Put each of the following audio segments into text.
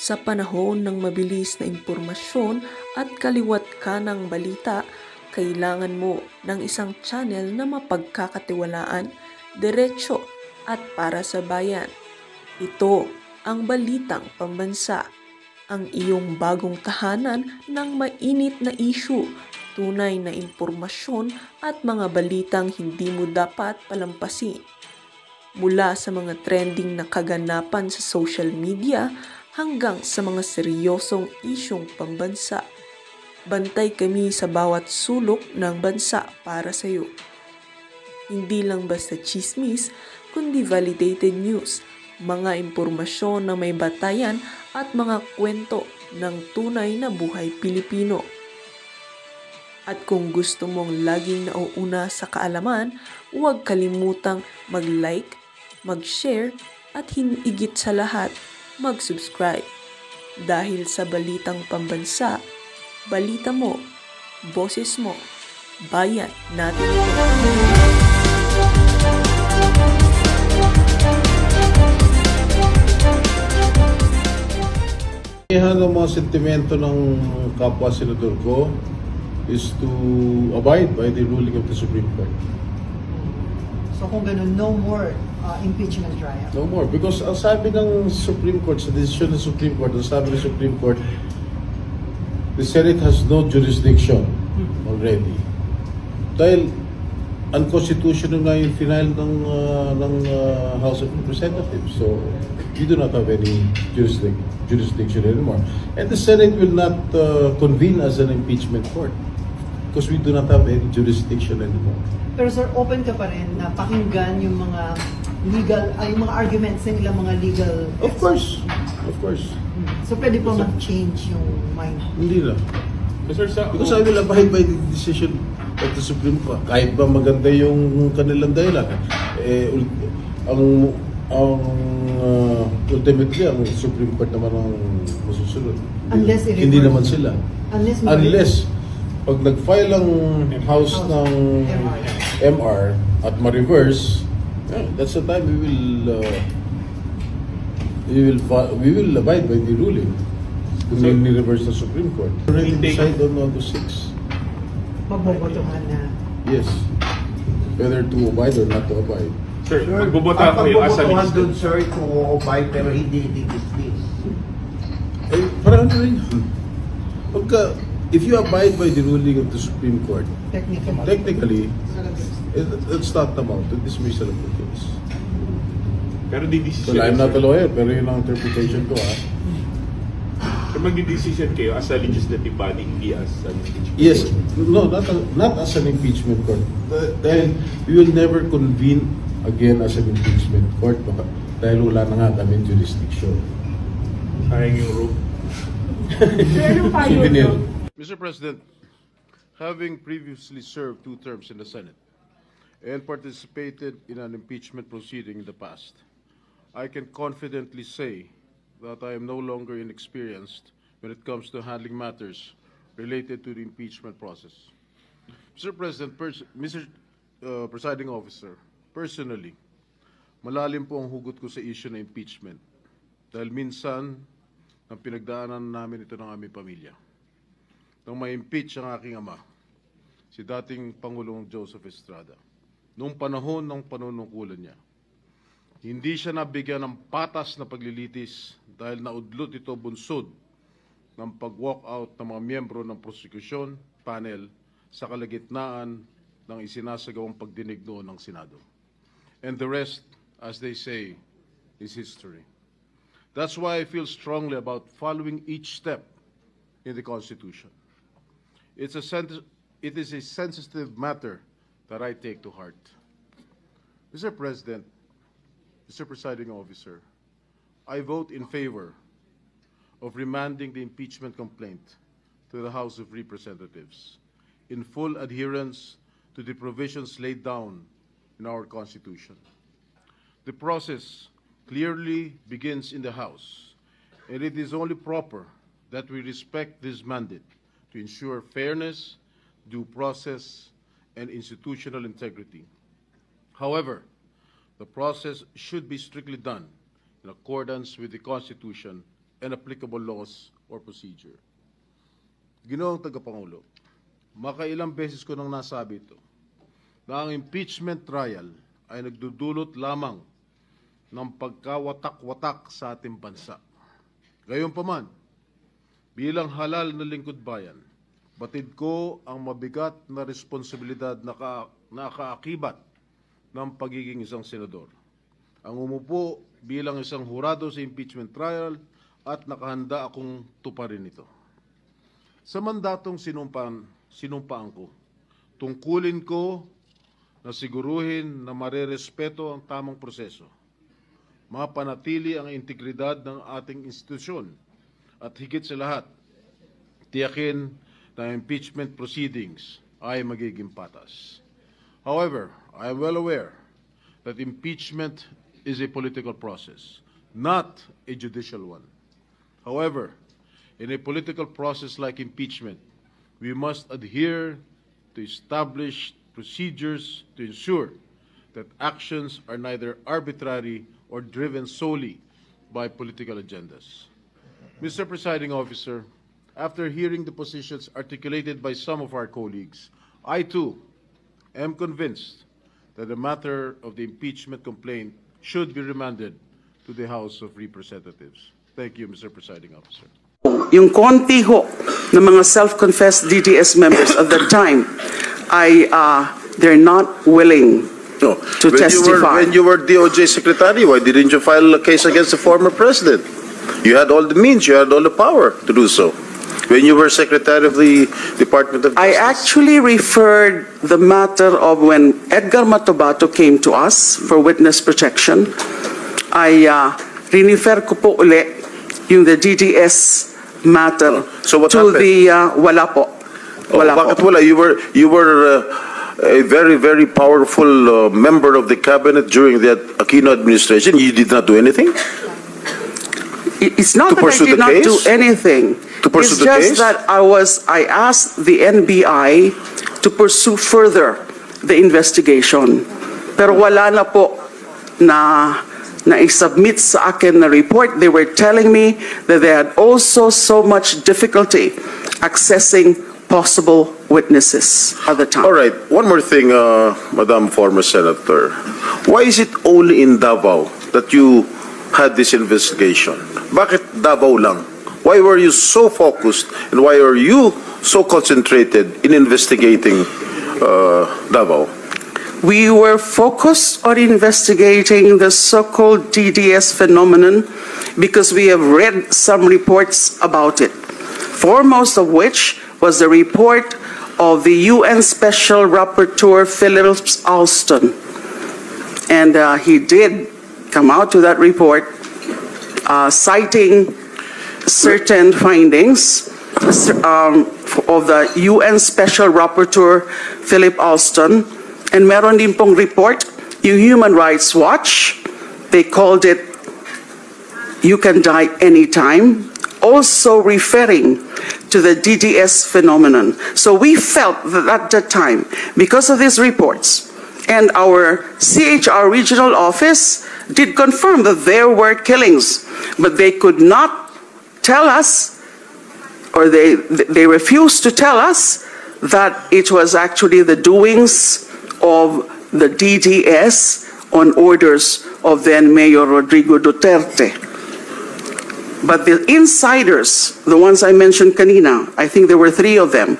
Sa panahon ng mabilis na impormasyon at kaliwat ka ng balita, kailangan mo ng isang channel na mapagkakatiwalaan, diretso at para sa bayan. Ito ang Balitang Pambansa, ang iyong bagong tahanan ng mainit na issue, tunay na impormasyon at mga balitang hindi mo dapat palampasin. Mula sa mga trending na kaganapan sa social media hanggang sa mga seryosong isyong pambansa. Bantay kami sa bawat sulok ng bansa para sa iyo. Hindi lang basta chismis, kundi validated news, mga impormasyon na may batayan at mga kwento ng tunay na buhay Pilipino. At kung gusto mong laging nauuna sa kaalaman, huwag kalimutang mag-like, mag-share at higit sa lahat, mag-subscribe. Dahil sa Balitang Pambansa, balita mo, boses mo, bayan natin ito. Ang mga sentimento ng kapwa senador ko is to abide by the ruling of the Supreme Court. So kung ganun, no more impeachment trial? No more. Because ang sabi ng Supreme Court, sa desisyon ng Supreme Court, ang sabi ng Supreme Court, the Senate has no jurisdiction already. Dahil unconstitutional nga yung final ng House of Representatives. So, we do not have any jurisdiction anymore. And the Senate will not convene as an impeachment court because we do not have any jurisdiction anymore. Pero sir, open ka pa rin na pakinggan yung mga yung mga arguments ng mga legal Of course. Of course. So pwede pa mag-change yung mind? Hindi na. Because I will abide by the decision of the Supreme Court. Kahit ba maganda yung kanilang dahilan. Ultimately, ang Supreme Court naman ang masusunod. Unless hindi naman sila. Unless pag nag-file ang House ng MR at ma-reverse, that's the time we will abide by the ruling. Kung ni-reverse ng Supreme Court. Already decide on August 6. Magbobotohan na. Yes. Whether to abide or not to abide. Sir, magbubota kayo as a Pagbobotohan minister. dun, sir, kung o-obey pero hindi i-dismiss. Parang ano rin. If you abide by the ruling of the Supreme Court, technically, it's not about the dismissal of the case. Pero di-decision. Well, I'm not a lawyer, pero yun ang interpretation ko. Pero magdi-decision kayo as a legislative body, hindi as an impeachment. Yes, no, not as an impeachment court. Then we will never convene again as an impeachment court dahil wala na nga kami jurisdiction. Sayang yung room. Souvenir. Mr. President, having previously served 2 terms in the Senate and participated in an impeachment proceeding in the past, I can confidently say that I am no longer inexperienced when it comes to handling matters related to the impeachment process. Mr. President, Mr. Presiding Officer, personally, malalim po ang hugot ko sa issue na impeachment dahil minsan ang pinagdaanan namin ito ng aming pamilya. Nang ma-impeach ang aking ama, si dating Pangulong Joseph Estrada, noong panahon ng panunungkulan niya, hindi siya nabigyan ng patas na paglilitis dahil naudlot ito bunsod ng pag-walk out ng mga miyembro ng prosecution panel sa kalagitnaan ng isinasagawang pagdinig noon ng Senado. And the rest, as they say, is history. That's why I feel strongly about following each step in the Constitution. It is a sensitive matter that I take to heart. Mr. President, Mr. Presiding Officer, I vote in favor of remanding the impeachment complaint to the House of Representatives in full adherence to the provisions laid down in our Constitution. The process clearly begins in the House, and it is only proper that we respect this mandate to ensure fairness, due process, and institutional integrity. However, the process should be strictly done in accordance with the Constitution and applicable laws or procedure. Ginoong Tagapangulo, makailang beses ko nang nasabi ito, na ang impeachment trial ay nagdudulot lamang ng pagkawatak-watak sa ating bansa. Gayunpaman, bilang halal na lingkod bayan, batid ko ang mabigat na responsibilidad na kaakibat ng pagiging isang senador. Ang umupo bilang isang hurado sa impeachment trial at nakahanda akong tuparin ito. Sa mandatong sinumpaan ko, tungkulin ko na siguruhin na marerespeto ang tamang proseso, mapanatili ang integridad ng ating institusyon, at higit sa lahat, tiyakin na impeachment proceedings ay magiging patas. However, I am well aware that impeachment is a political process, not a judicial one. However, in a political process like impeachment, we must adhere to established procedures to ensure that actions are neither arbitrary or driven solely by political agendas. Mr. Presiding Officer, after hearing the positions articulated by some of our colleagues, I too am convinced that the matter of the impeachment complaint should be remanded to the House of Representatives. Thank you, Mr. Presiding Officer. Yung konti ho ng mga self-confessed DDS members at that time, they're not willing to testify. When you were DOJ Secretary, why didn't you file a case against the former president? You had all the means, you had all the power to do so. When you were Secretary of the Department of Justice. I actually referred the matter of when Edgar Matubato came to us for witness protection. I rinifer ko po uli yung the DDS matter So what to happened? the wala po. Wala po. Bakit wala? You were a very, very powerful member of the cabinet during the Aquino administration. You did not do anything? It's not To that I pursue did the not case? do anything. To pursue It's the just case? that I asked the NBI to pursue further the investigation. Pero wala na po na i-submit sa akin na report. They were telling me that they had also so much difficulty accessing possible witnesses at the time. All right. One more thing, Madam former Senator. Why is it only in Davao that you had this investigation? Bakit Davao lang? Why were you so focused and why are you so concentrated in investigating Davao? We were focused on investigating the so-called DDS phenomenon because we have read some reports about it, foremost of which was the report of the UN Special Rapporteur Philip Alston. And he did come out with that report citing certain findings of the UN Special Rapporteur Philip Alston. And meron din pong report, yung Human Rights Watch, they called it, "You Can Die Anytime," also referring to the DDS phenomenon. So we felt that at that time, because of these reports, and our CHR regional office did confirm that there were killings, but they could not tell us, or they refused to tell us that it was actually the doings of the DDS on orders of then Mayor Rodrigo Duterte. But the insiders, the ones I mentioned kanina, I think there were 3 of them,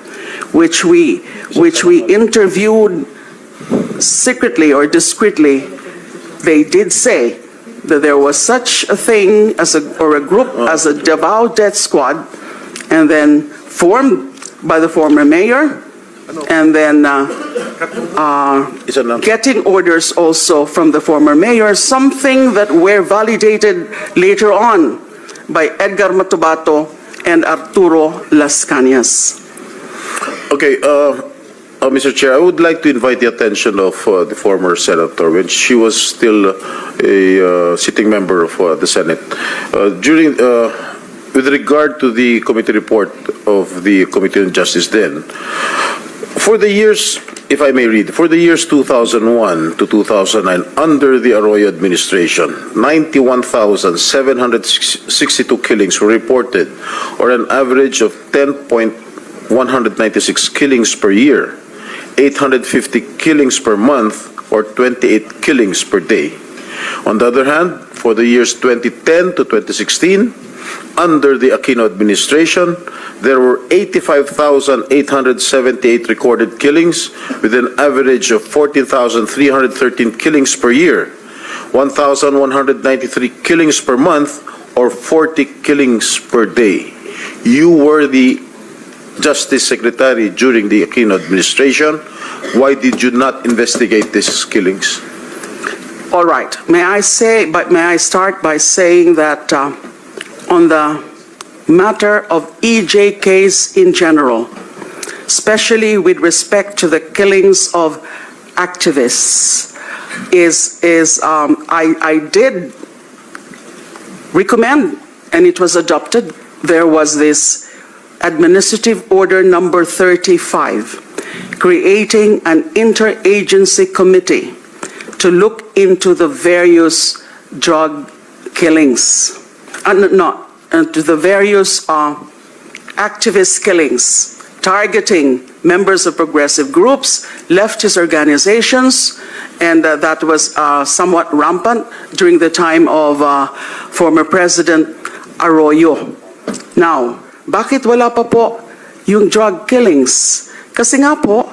which we interviewed secretly or discreetly, they did say that there was such a thing as a group as a Davao Death Squad, and then formed by the former mayor, and then getting orders also from the former mayor, something that were validated later on by Edgar Matubato and Arturo Las Cañas. Okay, Mr. Chair, I would like to invite the attention of the former senator when she was still a sitting member of the Senate. With regard to the committee report of the Committee on Justice then, For the years, if I may read, for the years 2001 to 2009, under the Arroyo administration, 91,762 killings were reported, or an average of 10.196 killings per year, 850 killings per month, or 28 killings per day. On the other hand, for the years 2010 to 2016, under the Aquino administration, there were 85,878 recorded killings, with an average of 14,313 killings per year, 1,193 killings per month, or 40 killings per day. You were the Justice Secretary during the Aquino administration. Why did you not investigate these killings? All right. May I start by saying that on the matter of EJ case in general, especially with respect to the killings of activists, I did recommend, and it was adopted, there was this Administrative Order number 35, creating an interagency committee to look into the various drug killings, to the various activist killings, targeting members of progressive groups, leftist organizations, and that was somewhat rampant during the time of former President Arroyo. Now, bakit wala pa po yung drug killings? Kasi nga po,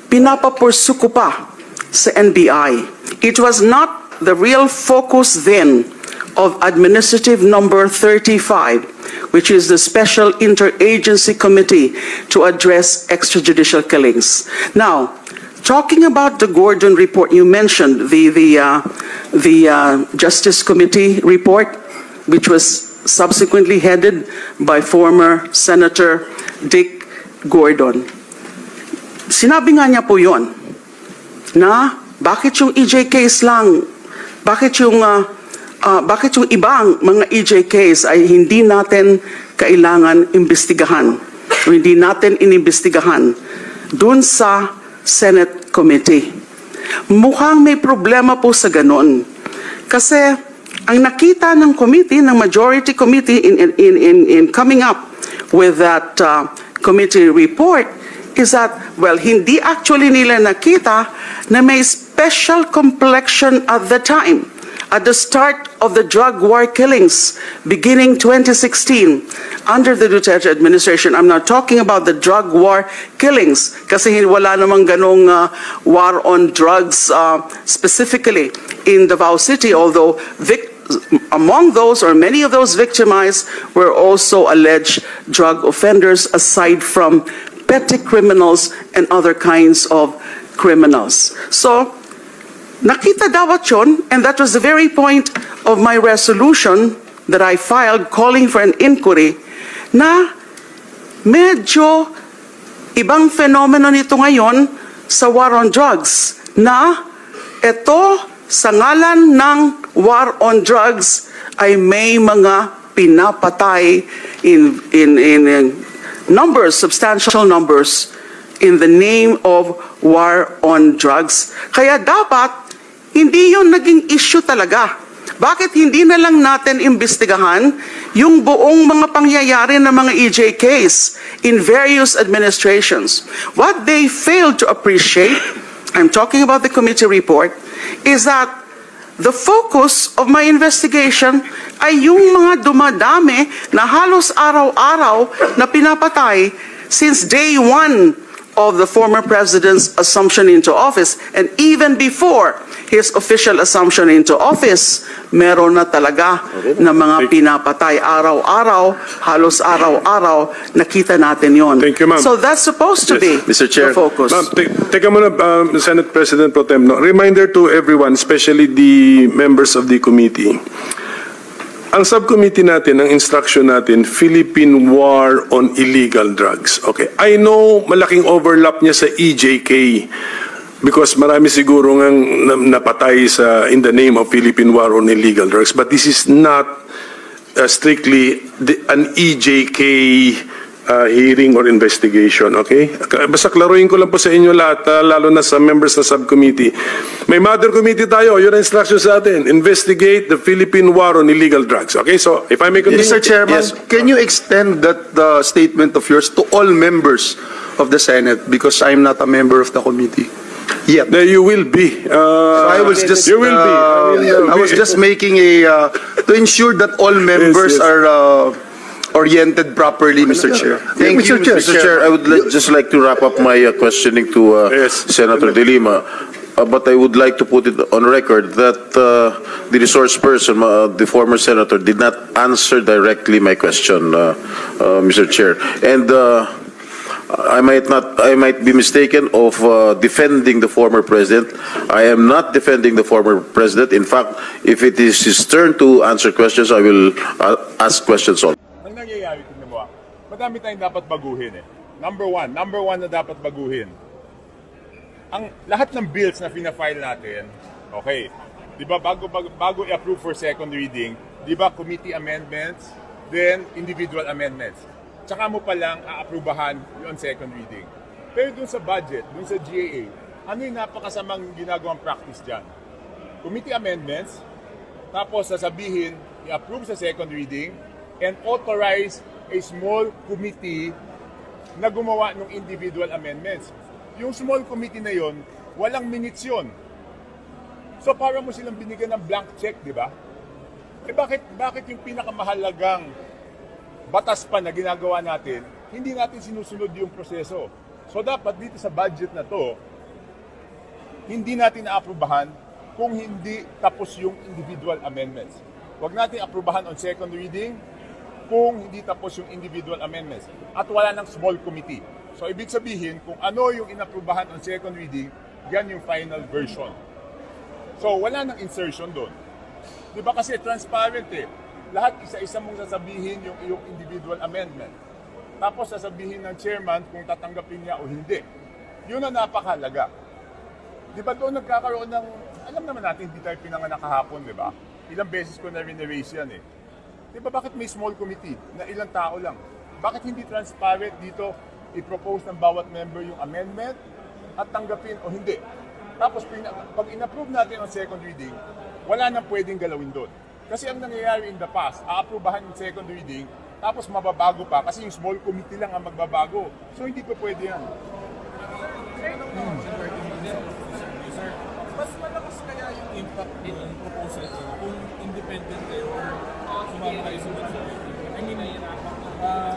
pinapapursu ko pa sa NBI. It was not the real focus then of Administrative Number 35, which is the Special Interagency Committee to address extrajudicial killings. Now, talking about the Gordon report, you mentioned the Justice Committee report, which was subsequently headed by former Senator Dick Gordon. Sinabi nga niya po yun, na bakit yung EJ case lang, bakit yung ibang mga EJ case ay hindi natin kailangan imbestigahan, o hindi natin inimbestigahan dun sa Senate Committee. Mukhang may problema po sa ganon. Kasi ang nakita ng committee, ng majority committee in coming up with that committee report is that, well, hindi actually nila nakita na may special complexion at the time, at the start of the drug war killings beginning 2016 under the Duterte administration. I'm not talking about the drug war killings kasi wala namang ganong war on drugs specifically in Davao City, although among those, or many of those victimized, were also alleged drug offenders aside from petty criminals and other kinds of criminals. So, nakita dawat yun, and that was the very point of my resolution that I filed calling for an inquiry, na medyo ibang fenomeno nito ngayon sa war on drugs, na ito sa ngalan ng war on drugs ay may mga pinapatay in numbers, substantial numbers, in the name of war on drugs. Kaya dapat, hindi yun naging issue talaga. Bakit hindi na lang natin imbestigahan yung buong mga pangyayari ng mga EJ case in various administrations? What they failed to appreciate, I'm talking about the committee report, is that the focus of my investigation ay yung mga dumadami na halos araw-araw na pinapatay since day one of the former president's assumption into office, and even before his official assumption into office, meron na talaga na mga pinapatay araw-araw, halos araw-araw, nakita natin yon. Thank you, ma'am. So that's supposed to be Mr. Chair. the focus. Ma'am, teka muna, Senate President Pro Tem. No? Reminder to everyone, especially the members of the committee. Ang subcommittee natin, ang instruction natin, Philippine War on Illegal Drugs. Okay. I know malaking overlap niya sa EJK because marami siguro ngang napatay in the name of Philippine War on Illegal Drugs. But this is not strictly an EJK hearing or investigation, okay? Basta klaruhin ko lang po sa inyo lahat, lalo na sa members ng subcommittee. May mother committee tayo, yun ang instruction sa atin, investigate the Philippine war on illegal drugs, okay? So, if I may continue. Mr. Chairman, can you extend that statement of yours to all members of the Senate because I'm not a member of the committee? Yet. You will be. I was just, you will be. I was just making to ensure that all members yes. are oriented properly, Mr. Chair. Thank you, Mr. Chair, I would just like to wrap up my questioning to Senator De Lima. But I would like to put it on record that the resource person, the former senator, did not answer directly my question, Mr. Chair. And I might be mistaken of defending the former president. I am not defending the former president. In fact, if it is his turn to answer questions, I will ask questions also. Ang nangyayari, tignan mo, madami tayong dapat baguhin eh. Number one na dapat baguhin. Ang lahat ng bills na fina-file natin, okay, di ba bago i-approve for second reading, di ba committee amendments, then individual amendments. Tsaka mo palang aaprubahan yung second reading. Pero dun sa budget, dun sa GAA, ano yung napakasamang ginagawang practice dyan? Committee amendments, tapos sasabihin, i-approve sa second reading, and authorize a small committee na gumawa ng individual amendments. Yung small committee na yon, walang minutes yun. So para mo silang binigyan ng blank check, di ba? Eh bakit yung pinakamahalagang batas pa na ginagawa natin, hindi natin sinusunod yung proseso? So dapat dito sa budget na to, hindi natin naaprubahan kung hindi tapos yung individual amendments. Huwag natin aprubahan on second reading kung hindi tapos yung individual amendments. At wala ng small committee. So ibig sabihin, kung ano yung inaprubahan on second reading, yan yung final version. So wala ng insertion doon. Di ba kasi transparent eh. Lahat isa-isa mong sasabihin yung iyong individual amendment. Tapos sasabihin ng chairman kung tatanggapin niya o hindi. Yun ang napakahalaga. Di ba doon nagkakaroon ng, alam naman natin, hindi tayo pinanganak kahapon, di ba? Ilang beses ko na rin-erase yan eh. Di ba bakit may small committee na ilang tao lang? Bakit hindi transparent dito i-propose ng bawat member yung amendment at tanggapin o hindi? Tapos pag in-approve natin ang second reading, wala nang pwedeng galawin doon. Kasi ang nangyayari in the past, aaprubahan yung second reading, tapos mababago pa kasi yung small committee lang ang magbabago. So hindi pa pwede yan. Mas malakas kaya yung impact ng proposal kung independent kayo or sumama kayo sa budget? I mean,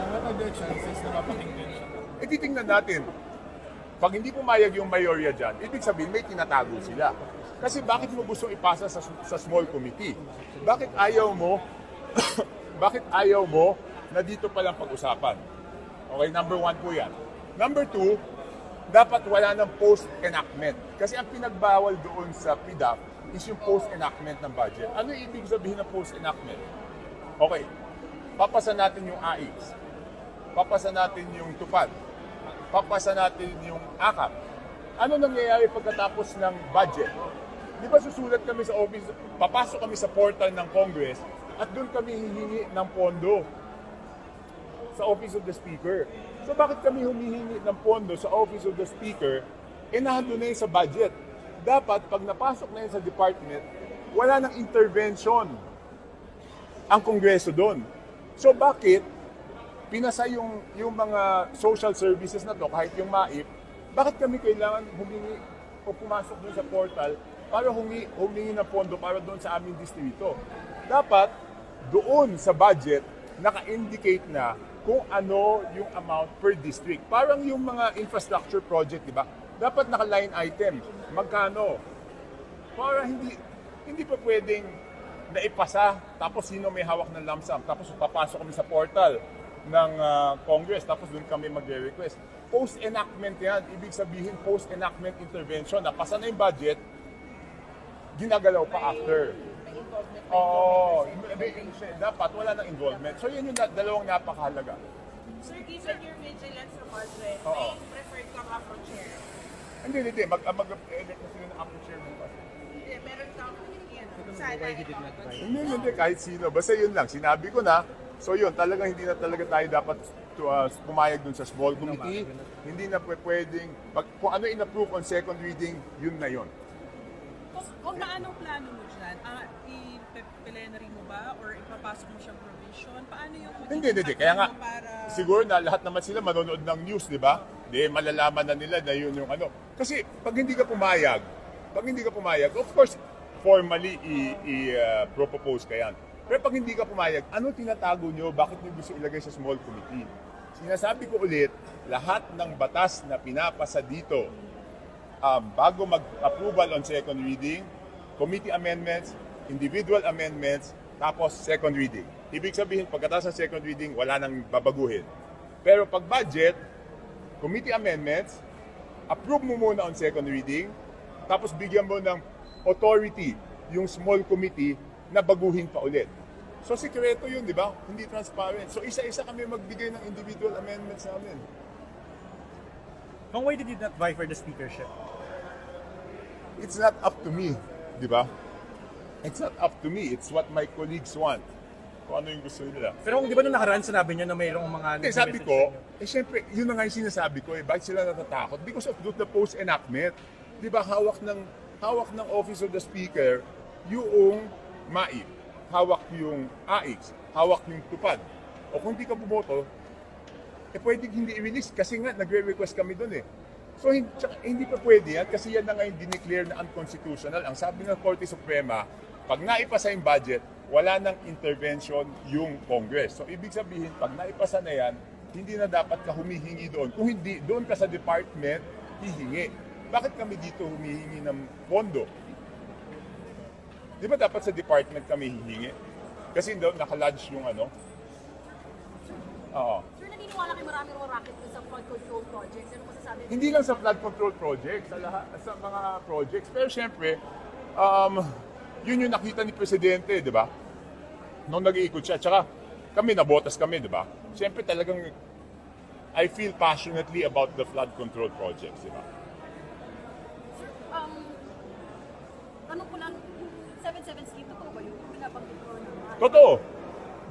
what are the chances na mapakinggan siya? E titingnan natin. Pag hindi pumayag yung mayorya dyan, ibig sabihin may tinatago sila. Kasi bakit mo gusto ipasa sa small committee? Bakit ayaw mo bakit ayaw mo na dito palang pag-usapan? Okay, number 1 po yan. Number 2, dapat wala ng post-enactment. Kasi ang pinagbawal doon sa PDAP is yung post-enactment ng budget. Ano yung ibig sabihin ng post-enactment? Okay, papasa natin yung AIX. Papasa natin yung TUPAD. Papasa natin yung AKAP. Ano nangyayari pagkatapos ng budget? Di ba susulat kami sa office, papasok kami sa portal ng Congress at doon kami hihingi ng pondo sa Office of the Speaker. So bakit kami humihingi ng pondo sa Office of the Speaker, nandun na yun sa budget? Dapat pag napasok na yun sa department, wala nang intervention ang Kongreso doon. So bakit pinasa yung mga social services na to, kahit yung MAIP, bakit kami kailangan humingi o pumasok doon sa portal para humingi ng pondo para doon sa aming distrito? Dapat doon sa budget naka-indicate na kung ano yung amount per district. Parang yung mga infrastructure project, di ba? Dapat naka-line item. Magkano? Para hindi pa pwedeng naipasa, tapos sino may hawak ng lump sum, tapos papasok kami sa portal ng Congress, tapos doon kami magre-request. Post-enactment yan. Ibig sabihin, post-enactment intervention. Napasa na yung budget, ginagalaw pa after. Oo. Dapat wala nang involvement. So yun yung dalawang napakahalaga. Sir, given your vigilance sa budget, may preferred kang approach-chair? Hindi. Mag-elect na sila ng approach-chair mo kasi. Hindi, meron kang sana ikaw. Hindi. Kahit sino. Basta yun lang. Sinabi ko na. So yun, talagang hindi na talaga tayo dapat pumayag dun sa small committee. Hindi na pwedeng, kung ano in-approve on second reading, yun na yun. Kung anong plano mo dyan, i-plenary mo ba or ipapasok mo siyang provision? Paano yung Hindi. Kaya nga, para... siguro na lahat naman sila manonood ng news, di ba? Di, malalaman na nila na yun yung ano. Kasi pag hindi ka pumayag, of course, formally i-propose ka yan. Pero pag hindi ka pumayag, ano tinatago nyo? Bakit nyo gusto ilagay sa small committee? Sinasabi ko ulit, lahat ng batas na pinapasa dito, bago mag-approval on second reading, committee amendments, individual amendments, tapos second reading. Ibig sabihin, pagkatapos ng second reading, wala nang babaguhin. Pero pag budget, committee amendments, approve mo muna on second reading, tapos bigyan mo ng authority yung small committee na baguhin pa ulit. So, sikreto yun, di ba? Hindi transparent. So, isa-isa kami magbigay ng individual amendments namin. Why did you not vie for the speakership? It's not up to me, di ba? It's not up to me. It's what my colleagues want. Kung ano yung gusto nila. Pero di ba nung nakaraan sinabi niyo na mayroong mga... Hindi, sabi ko, syempre, yun na nga yung sinasabi ko, bakit sila natatakot? Because of the post-enactment. Di ba, hawak ng Office of the Speaker yung MAIP, hawak yung AIX, hawak yung tupad. O kung di ka bumoto, pwede hindi i-release kasi nga nagre-request kami doon eh. So hindi pa pwede yan kasi yan na nga yung dineclare na unconstitutional. Ang sabi ng Korte Suprema, pag naipasa yung budget, wala nang intervention yung Congress. So ibig sabihin, pag naipasa na yan, hindi na dapat ka humihingi doon. Kung hindi, doon ka sa department, hihingi. Bakit kami dito humihingi ng pondo? Di ba dapat sa department kami hihingi? Kasi doon nakalodge yung ano. Oo. Sir, naniniwala kayo maraming racket sa flood control projects. Ano masasabi? Hindi lang sa flood control projects, sa mga projects. Pero syempre, yun yung nakita ni Presidente, di ba? Nung nag-iikot siya. Tsaka kami, nabotas kami, di ba? Syempre talagang I feel passionately about the flood control projects, di ba? Sir, ano ko lang, 7-7 scheme, totoo ba yun? Pinabanggit ko naman. Totoo.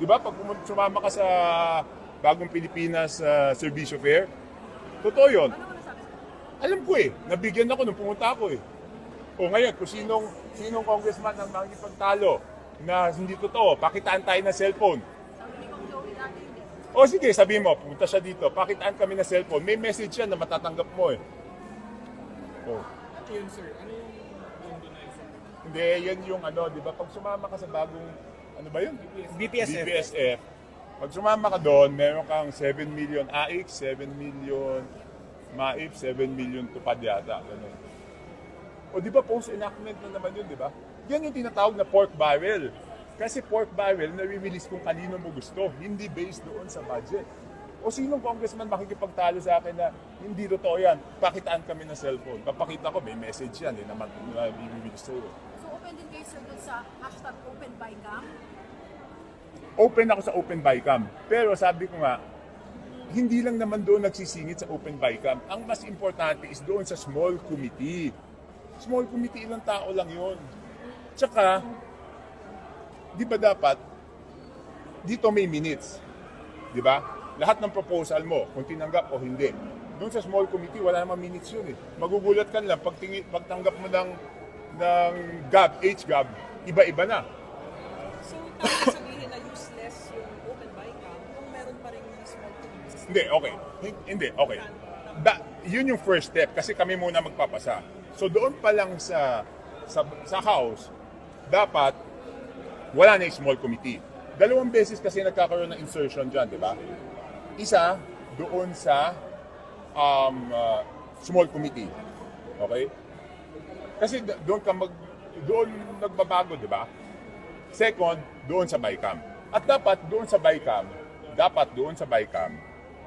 Di ba? Pag sumama ka sa Bagong Pilipinas Servicio Fair, totoo yun. Ano nasabi? Alam ko eh. Nabigyan ako nung pumunta ako eh. O ngayon, kung sinong congressman ang makikipagtalo na hindi totoo, pakitaan tayo ng cellphone. Sabi ni Kong Joey dati hindi. O sige, sabi mo, pumunta siya dito, pakitaan kami ng cellphone. May message yan na matatanggap mo eh. Oh. Ano yun, sir? Ano yung pondo na isa? Hindi, yan yung ano, di ba? Pag sumama ka sa bagong, ano ba yun? BPSF. Pag sumama ka doon, meron kang 7 million AIX, 7 million MAIP, 7 million tupad yata. Ganun. O di ba post-enactment na naman yun, di ba? Yan yung tinatawag na pork barrel. Kasi pork barrel, nare-release kung kanino mo gusto, hindi based doon sa budget. O sinong congressman makikipagtalo sa akin na hindi totoo yan, pakitaan kami ng cellphone. Papakita ko, may message yan, naman i-release sa'yo. So open din kayo, sir, doon sa hashtag OpenByCam? Open ako sa Open Bycam. Pero sabi ko nga, hindi lang naman doon nagsisingit sa Open Bycam. Ang mas importante is doon sa small committee. Small committee, ilang tao lang yun. Tsaka, di ba dapat, dito may minutes. Di ba? Lahat ng proposal mo, kung tinanggap o hindi. Doon sa small committee, wala namang minutes yun eh. Magugulat ka lang, pagtanggap mo ng GAB, HGAB, iba-iba na. So, tapos sabihin na useless yung open bycam kung meron pa rin yung small committees. Hindi, okay. Hindi, okay. Yun yung first step kasi kami muna magpapasa. So doon pa lang sa House, dapat wala na yung small committee. 2 beses kasi nagkakaroon ng insertion dyan, di ba? Isa, doon sa small committee. Okay? Kasi doon nagbabago, di ba? Second, doon sa BICAM. At dapat doon sa BICAM,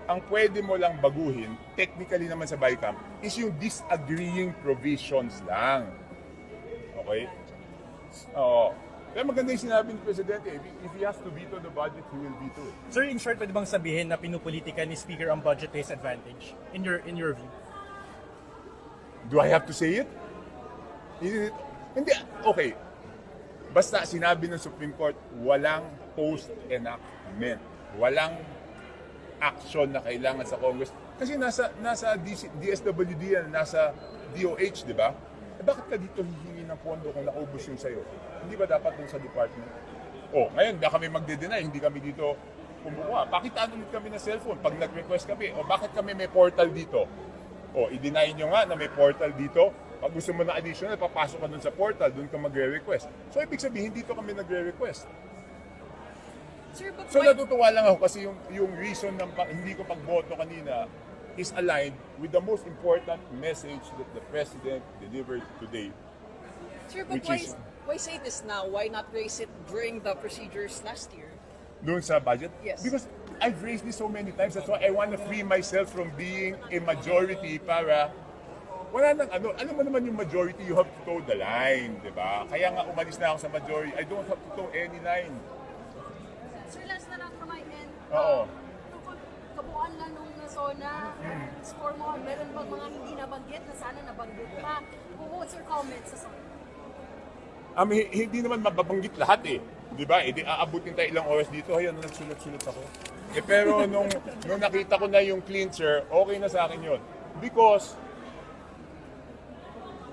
ang pwede mo lang baguhin, technically naman sa BICAM, is yung disagreeing provisions lang. Okay? Oo. Kaya maganda yung sinabi ni Presidente, if he has to veto the budget, he will veto it. Sir, in short, pwede bang sabihin na pinupolitika ni Speaker ang budget-based advantage? In your view? Do I have to say it? Hindi. Okay. Basta sinabi ng Supreme Court, walang post-enactment. Walang action na kailangan sa Congress. Kasi nasa DSWD yan, nasa DOH, di ba? Eh bakit ka dito hihingi ng pondo kung naubos yung sa'yo? Hindi ba dapat dun sa department? Ngayon, baka kami magde-deny, hindi kami dito kumuha. Pakitaan ulit kami ng cellphone pag nag-request kami. Bakit kami may portal dito? I-deny nyo nga na may portal dito. Pag gusto mo na additional, papasok ka dun sa portal, dun ka magre-request. So, ibig sabihin, dito kami nagre-request. Sir, but So, natutuwa lang ako kasi yung reason ng hindi ko pagboto kanina is aligned with the most important message that the President delivered today. Sir, but which is why say this now? Why not raise it during the procedures last year? doon sa budget? Yes. Because I've raised this so many times. That's why I want to free myself from being a majority para wala nang ano. Alam mo naman yung majority, you have to toe the line, di ba? Kaya nga umalis na ako sa majority. I don't have to toe any line. Sir, last na lang from my end. Oo. Tungkol kabuuan lang nung zona, score mo, meron bang mga hindi nabanggit na sana nabanggit pa? What's your comments sa zona? Hindi naman mababanggit lahat eh. Di ba? Di aabutin tayo ilang oras dito. Ayan, nagsulat-sulat ako. Pero nung nakita ko na yung cleanser, okay na sa akin yun. Because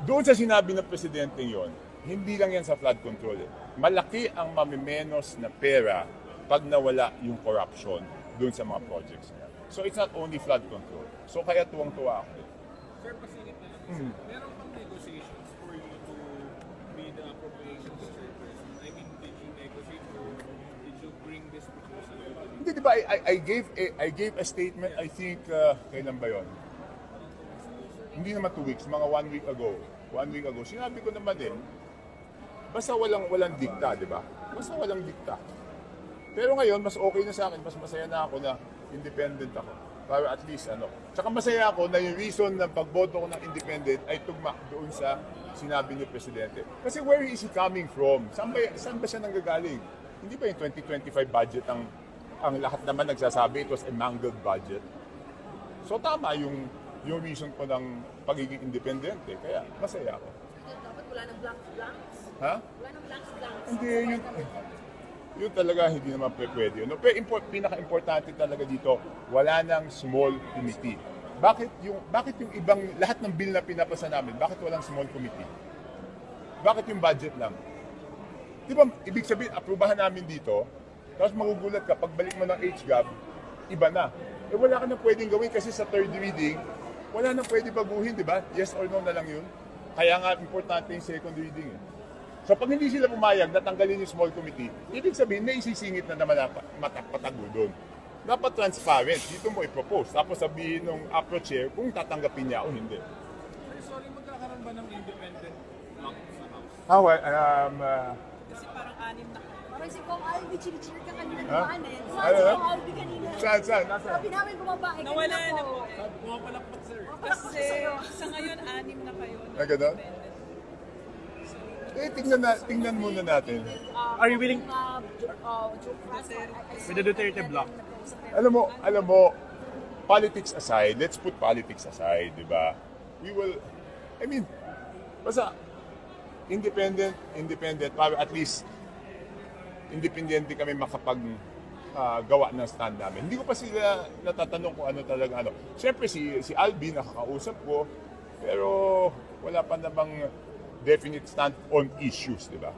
doon sa sinabi ng presidente yon, hindi lang yan sa flood control. Malaki ang mamimenos na pera pag nawala yung corruption doon sa mga projects niya. So it's not only flood control. So kaya tuwang-tuwa ako. Sir, pasingit na lang. Meron pang negotiations for you to be the appropriations chairperson? I mean, did you negotiate or did you bring this proposal? Hindi, di ba? I gave a statement, I think, kailan ba yun? Hindi naman 2 weeks, mga 1 week ago. 1 week ago, sinabi ko naman din, basta walang dikta, di ba? Basta walang dikta. Pero ngayon, mas okay na sa akin, mas masaya na ako na independent ako. Para at least, Tsaka masaya ako na yung reason ng pagboto ko ng independent ay tugma doon sa sinabi ni Presidente. Kasi where is he coming from? Saan ba siya nanggagaling? Hindi ba yung 2025 budget ang lahat naman nagsasabi it was a mangled budget? So tama yung reason ko ng pagiging independente. Kaya masaya ako. Dapat wala ng blanks. Ha? Wala ng blanks. Hindi, yun talaga hindi naman pwede. No? Pero pinaka-importante talaga dito, wala nang small committee. Bakit yung ibang, lahat ng bill na pinapasa namin, bakit walang small committee? Bakit yung budget lang? Di ba, ibig sabihin, aprubahan namin dito, tapos magugulat ka, pagbalik mo ng HGAB, iba na. Wala ka na pwedeng gawin kasi sa third reading, wala na pwede baguhin, di ba? Yes or no na lang yun. Kaya nga, importante yung second reading. So pag hindi sila pumayag, natanggalin yung small committee, ibig sabihin, may isisingit na naman patago doon. Dapat transparent, dito mo i-propose. Tapos sabihin ng APRO chair kung tatanggapin niya o hindi. Sorry, magkakaroon ba ng independent block sa House? Kasi parang 6 na kayo. Parang si Kong Alvin, chinichir ka kanina dumaan eh. Ano? Si Kong Alvin kanina. Saan? Sabi namin bumaba eh. Nawala na po. Pumapalakpak, sir. Kasi sa ngayon, 6 na kayo. Na gano'n? Tingnan muna natin. Are you willing with the Duterte block? Alam mo, politics aside, let's put politics aside, di ba? Basta, independent, para at least, independente kami makapag-gawa ng stand namin. Hindi ko pa sila natatanong kung ano talaga. Siyempre, si Albi, nakakausap ko, pero wala pa namang definite stand on issues, di ba?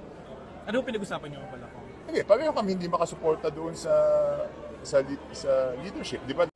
Ano pinag-usapan niyo pala ko? Hindi, pareho kami hindi makasuporta doon sa leadership, di ba?